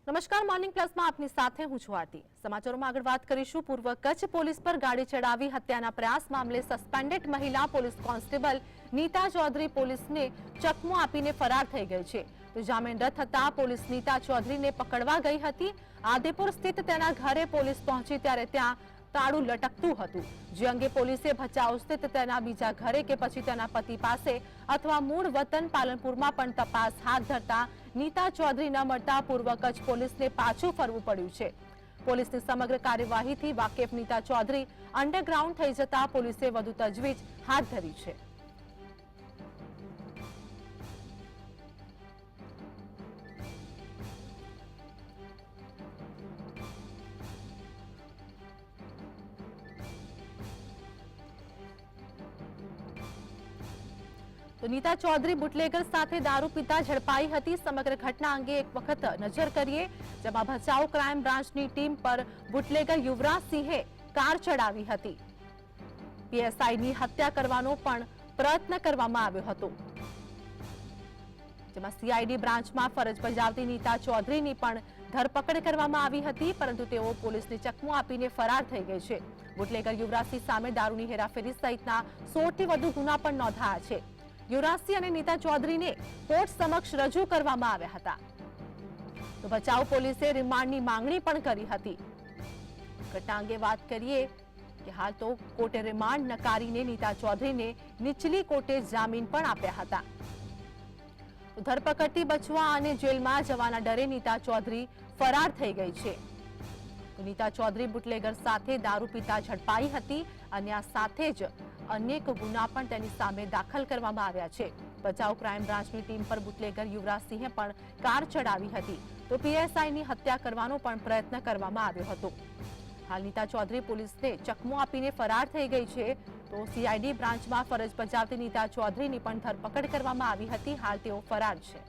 નમસ્કાર, મોર્નિંગ પ્લસમાં આપની સાથે હું છું આરતી। સમાચારોમાં આગળ વાત કરીશું। પૂર્વ કચ્છ પોલીસ પર ગાડી ચડાવી હત્યાના પ્રયાસ મામલે સસ્પેન્ડેડ મહિલા પોલીસ કોન્સ્ટેબલ નીતા ચૌધરી પોલીસને ચકમો આપીને ફરાર થઈ ગઈ છે। તો જામીન રદ થતા પોલીસ નીતા ચૌધરીને પકડવા ગઈ હતી। આદિપુર સ્થિત તેના ઘરે પોલીસ પહોંચી ત્યારે ત્યાં તાળું લટકતું હતું, જે અંગે પોલીસે ભચાઉ સ્થિત તેના બીજા ઘરે કે પછી તેના પતિ પાસે અથવા મૂળ વતન પાલનપુરમાં પણ તપાસ હાથ ધરતા નીતા ચૌધરી ન મળતા પૂર્વ કચ્છ પોલીસને પાછું ફરવું પડ્યું છે। પોલીસની સમગ્ર કાર્યવાહીથી વાકેફ નીતા ચૌધરી અંડરગ્રાઉન્ડ થઈ જતા પોલીસે વધુ તજવીજ હાથ ધરી છે। તો નીતા ચૌધરી બુટલેગર સાથે દારૂ પીતા ઝડપાઈ હતી। સમગ્ર ઘટના અંગે એક વખત નજર કરીએ, જેમાં ભચાઉ ક્રાઇમ બ્રાન્ચની ટીમ પર બુટલેગર યુવરાજસિંહે કાર ચડાવી હતી। પીએસઆઈની હત્યા કરવાનો પણ પ્રયત્ન કરવામાં આવ્યો હતો, જેમાં સીઆઈડી બ્રાન્ચમાં ફરજ બજાવતી નીતા ચૌધરીની પણ ધરપકડ કરવામાં આવી હતી, પરંતુ તેઓ પોલીસને ચકમો આપીને ફરાર થઈ ગઈ છે। બુટલેગર યુવરાજસિંહ સામે દારૂની હેરાફેરી સહિતના 100થી વધુ ગુના પણ નોંધાયા છે। યુવરાજસિંહ અને નીતા ચૌધરીને કોર્ટ સમક્ષ રજૂ કરવામાં આવ્યા હતા। તો ભચાઉ પોલીસે રિમાન્ડની માંગણી પણ કરી હતી। ઘટના અંગે વાત કરીએ કે હાલ તો કોર્ટે રિમાન્ડ નકારીને નીતા ચૌધરીને નીચલી કોર્ટે જામીન પણ આપ્યા હતા। ધરપકડથી બચવા અને જેલમાં જવાના ડરે નીતા ચૌધરી ફરાર થઈ ગઈ છે। નીતા ચૌધરી બુટલેગર સાથે દારૂ પીતા ઝડપાઈ હતી અને આ સાથે જ અનેક ગુના પણ તેની સામે દાખલ કરવામાં આવ્યા છે। ભચાઉ ક્રાઇમ બ્રાન્ચની ટીમ પર બુટલેગર યુવરાજસિંહે પણ કાર ચડાવી હતી, તો પીએસઆઈની હત્યા કરવાનો પણ પ્રયત્ન કરવામાં આવ્યો હતો। હાલ નીતા ચૌધરી પોલીસને ચકમો આપીને ફરાર થઈ ગઈ છે। તો સીઆઈડી બ્રાન્ચમાં ફરજ બજાવતી નીતા ચૌધરીની પણ ધરપકડ કરવામાં આવી હતી। હાલ તેઓ ફરાર છે।